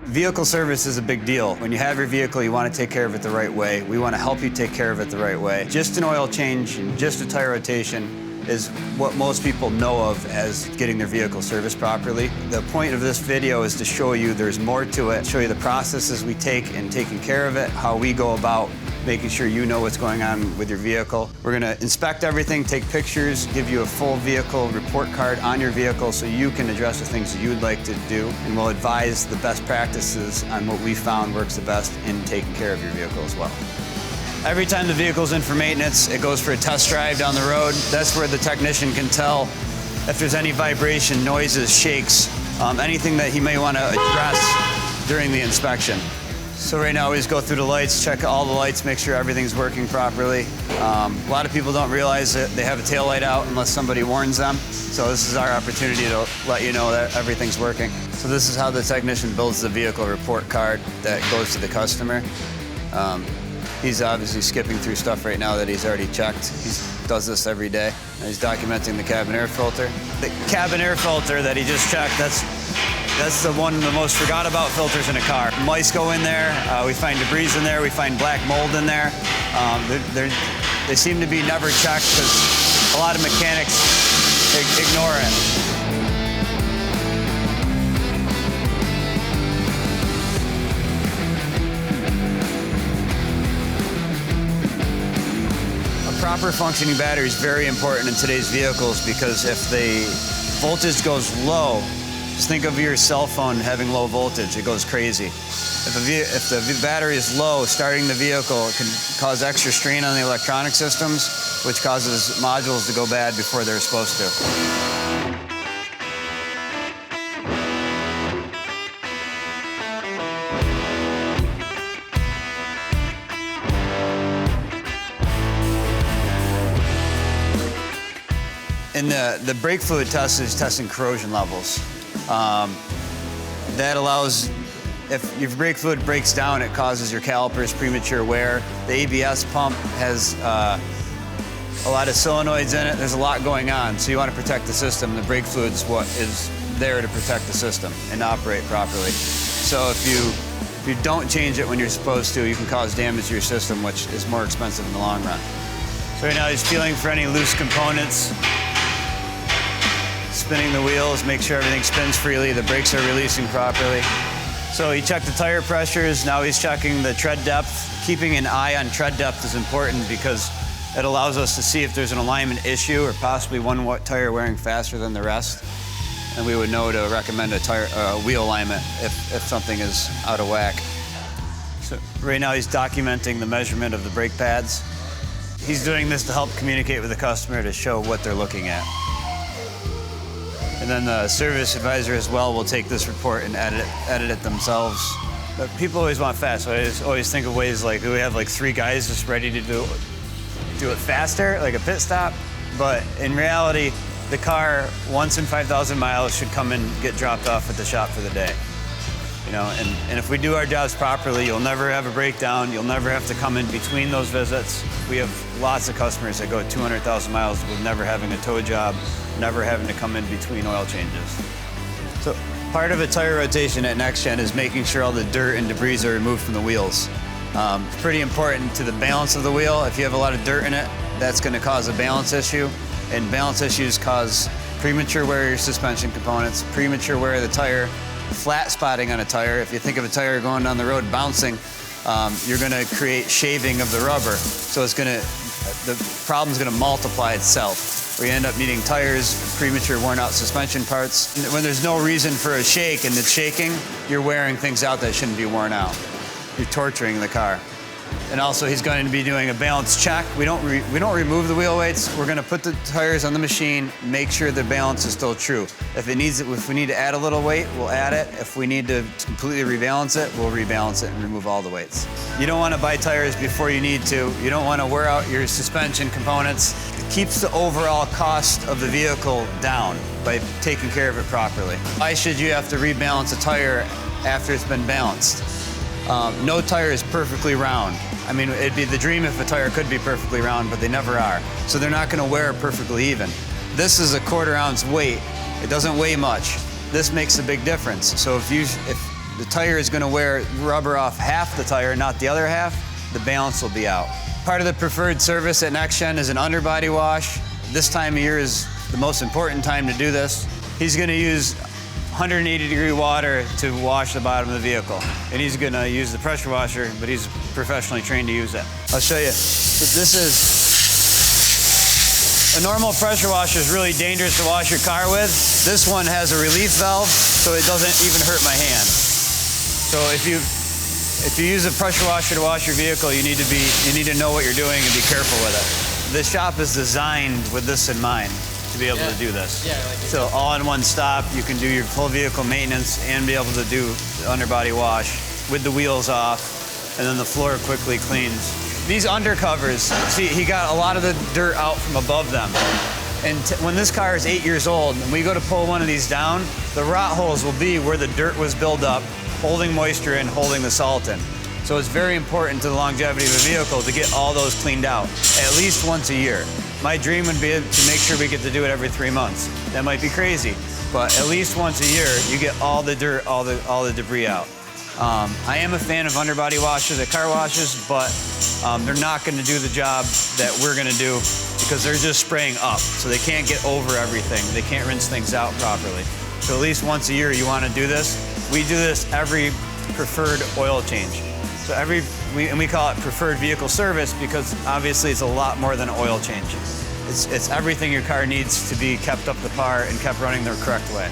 Vehicle service is a big deal. When you have your vehicle, you want to take care of it the right way. We want to help you take care of it the right way. Just an oil change and just a tire rotation is what most people know of as getting their vehicle serviced properly. The point of this video is to show you there's more to it, show you the processes we take in taking care of it, how we go about making sure you know what's going on with your vehicle. We're going to inspect everything, take pictures, give you a full vehicle report card on your vehicle so you can address the things that you'd like to do, and we'll advise the best practices on what we found works the best in taking care of your vehicle as well. Every time the vehicle's in for maintenance, it goes for a test drive down the road. That's where the technician can tell if there's any vibration, noises, shakes, anything that he may want to address during the inspection. So right now we just go through the lights, check all the lights, make sure everything's working properly. A lot of people don't realize that they have a tail light out unless somebody warns them. So this is our opportunity to let you know that everything's working. So this is how the technician builds the vehicle report card that goes to the customer. He's obviously skipping through stuff right now that he's already checked. He does this every day. And he's documenting the cabin air filter. The cabin air filter that he just checked, that's one of the most forgot about filters in a car. Mice go in there, we find debris in there, we find black mold in there. They seem to be never checked because a lot of mechanics ignore it. Proper functioning battery is very important in today's vehicles because if the voltage goes low, just think of your cell phone having low voltage, it goes crazy. If the battery is low, starting the vehicle can cause extra strain on the electronic systems, which causes modules to go bad before they're supposed to. And the brake fluid test is testing corrosion levels. That allows, if your brake fluid breaks down, it causes your calipers premature wear. The ABS pump has a lot of solenoids in it. There's a lot going on, so you want to protect the system. The brake fluid is what is there to protect the system and operate properly. So if you don't change it when you're supposed to, you can cause damage to your system, which is more expensive in the long run. So right now he's feeling for any loose components. Spinning the wheels, make sure everything spins freely, the brakes are releasing properly. So he checked the tire pressures, now he's checking the tread depth. Keeping an eye on tread depth is important because it allows us to see if there's an alignment issue or possibly one tire wearing faster than the rest. And we would know to recommend a wheel alignment if something is out of whack. So right now he's documenting the measurement of the brake pads. He's doing this to help communicate with the customer to show what they're looking at. And then the service advisor as well will take this report and edit it themselves. But people always want fast, so I always think of ways like, we have like 3 guys just ready to do it faster, like a pit stop. But in reality, the car, once in 5,000 miles, should come and get dropped off at the shop for the day. You know, and if we do our jobs properly, you'll never have a breakdown. You'll never have to come in between those visits. We have lots of customers that go 200,000 miles with never having a tow job, never having to come in between oil changes. So part of a tire rotation at NextGen is making sure all the dirt and debris are removed from the wheels. It's pretty important to the balance of the wheel. If you have a lot of dirt in it, that's going to cause a balance issue. And balance issues cause premature wear of your suspension components, premature wear of the tire, flat spotting on a tire. If you think of a tire going down the road bouncing, you're going to create shaving of the rubber. So the problem's going to multiply itself. We end up needing tires, premature worn out suspension parts. When there's no reason for a shake and it's shaking, you're wearing things out that shouldn't be worn out. You're torturing the car. And also he's going to be doing a balance check. We don't remove the wheel weights. We're going to put the tires on the machine, make sure the balance is still true. If we need to add a little weight, we'll add it. If we need to completely rebalance it, we'll rebalance it and remove all the weights. You don't want to buy tires before you need to. You don't want to wear out your suspension components. It keeps the overall cost of the vehicle down by taking care of it properly. Why should you have to rebalance a tire after it's been balanced? No tire is perfectly round. I mean, it'd be the dream if a tire could be perfectly round, but they never are. So they're not going to wear perfectly even. This is a 1/4 ounce weight. It doesn't weigh much. This makes a big difference. So if the tire is going to wear rubber off half the tire, not the other half, the balance will be out. Part of the preferred service at NextGen is an underbody wash. This time of year is the most important time to do this. He's going to use 180-degree water to wash the bottom of the vehicle. And he's going to use the pressure washer, but he's professionally trained to use it. I'll show you. This is, a normal pressure washer is really dangerous to wash your car with. This one has a relief valve, so it doesn't even hurt my hand. So if you use a pressure washer to wash your vehicle, you need to know what you're doing and be careful with it. The shop is designed with this in mind to be able to do this. Yeah, so all in one stop, you can do your full vehicle maintenance and be able to do the underbody wash with the wheels off, and then the floor quickly cleans. These undercovers, see, he got a lot of the dirt out from above them. And when this car is 8 years old and we go to pull one of these down, the rot holes will be where the dirt was built up, holding moisture and holding the salt in. So it's very important to the longevity of a vehicle to get all those cleaned out at least once a year. My dream would be to make sure we get to do it every 3 months. That might be crazy, but at least once a year, you get all the dirt, all the debris out. I am a fan of underbody washes at car washes, but they're not going to do the job that we're going to do because they're just spraying up, so they can't get over everything. They can't rinse things out properly. So at least once a year, you want to do this. We do this every preferred oil change. So we call it preferred vehicle service because obviously it's a lot more than an oil change. It's everything your car needs to be kept up to par and kept running the correct way.